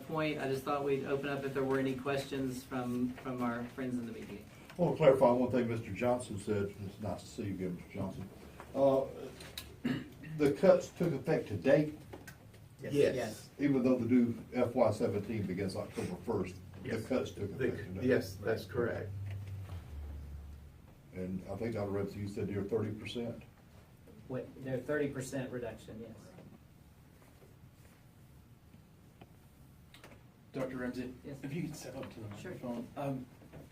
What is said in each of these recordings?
point, I just thought we'd open up if there were any questions from our friends in the media. I want to clarify one thing Mr. Johnson said. It's nice to see you again, Mr. Johnson. The cuts took effect to date, Yes. even though the new FY17 begins October 1st. Yes. The cuts took effect today. Yes, that's correct. And I think Dr. Rebs, you said you're 30%. They're 30% reduction, yes. Dr. Ramsey, Yes. if you could step up to the Sure. microphone.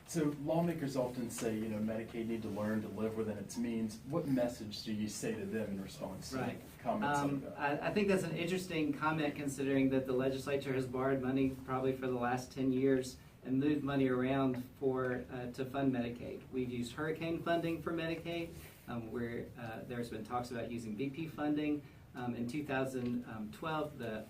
So lawmakers often say, Medicaid need to learn to live within its means. What message do you say to them in response to comments like that? I think that's an interesting comment, considering that the legislature has borrowed money probably for the last 10 years and moved money around to fund Medicaid. We've used hurricane funding for Medicaid, where there's been talks about using BP funding. In 2012, the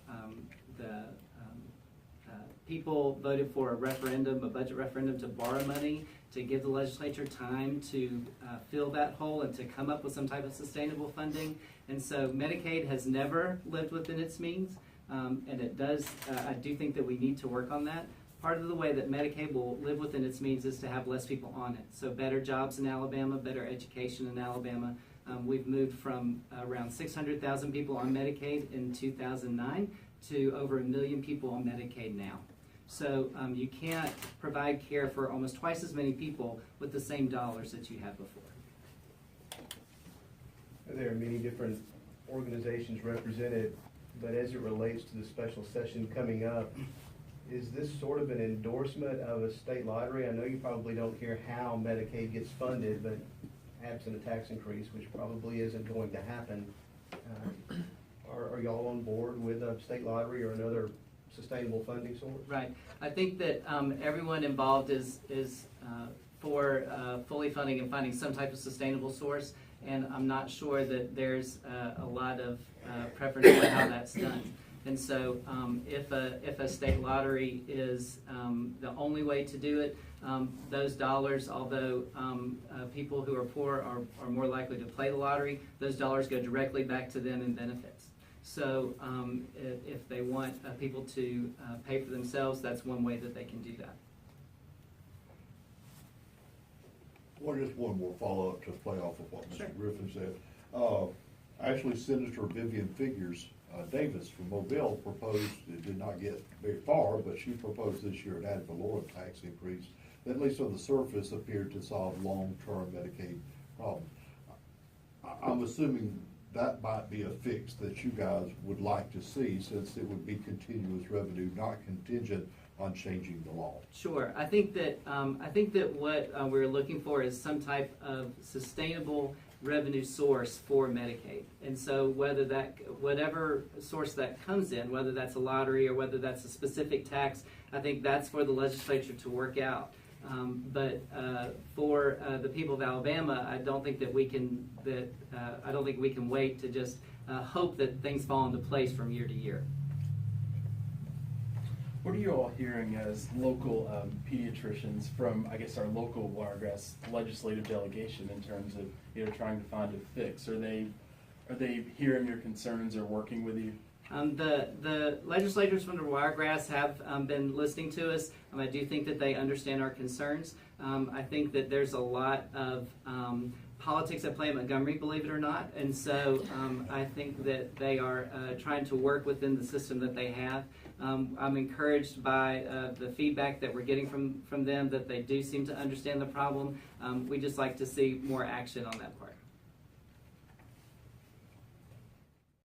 people voted for a budget referendum to borrow money to give the legislature time to fill that hole and to come up with some type of sustainable funding. And so Medicaid has never lived within its means, and it does. I do think that we need to work on that. Part of the way that Medicaid will live within its means is to have less people on it. So better jobs in Alabama, better education in Alabama. We've moved from around 600,000 people on Medicaid in 2009 to over 1 million people on Medicaid now. So you can't provide care for almost twice as many people with the same dollars that you had before. There are many different organizations represented, but as it relates to the special session coming up, is this sort of an endorsement of a state lottery? I know you probably don't hear how Medicaid gets funded, but absent a tax increase, which probably isn't going to happen, are y'all on board with a state lottery or another sustainable funding source? Right. I think that everyone involved is for fully funding and finding some type of sustainable source, and I'm not sure that there's a lot of preference for how that's done. And so if a state lottery is the only way to do it, those dollars, although people who are poor are more likely to play the lottery, those dollars go directly back to them in benefits. So if they want people to pay for themselves, that's one way that they can do that. Well, just one more follow-up to play off of what Mr. Sure. Griffin said. Actually, Senator Vivian Davis from Mobile proposed, it did not get very far, but she proposed this year an ad valorem tax increase that, at least on the surface, appeared to solve long-term Medicaid problems. I'm assuming that might be a fix that you guys would like to see, since it would be continuous revenue, not contingent on changing the law. Sure. I think that what we're looking for is some type of sustainable revenue source for Medicaid. And so whatever source that comes in, whether that's a lottery or whether that's a specific tax, I think that's for the legislature to work out. But for the people of Alabama, I don't think we can wait to just hope that things fall into place from year to year. What are you all hearing as local pediatricians from, I guess, our local Wiregrass legislative delegation in terms of trying to find a fix? Are they hearing your concerns or working with you? The legislators from the Wiregrass have been listening to us. I do think that they understand our concerns. I think that there's a lot of politics at play in Montgomery, believe it or not, and so I think that they are trying to work within the system that they have. I'm encouraged by the feedback that we're getting from them, that they do seem to understand the problem. We just like to see more action on that part.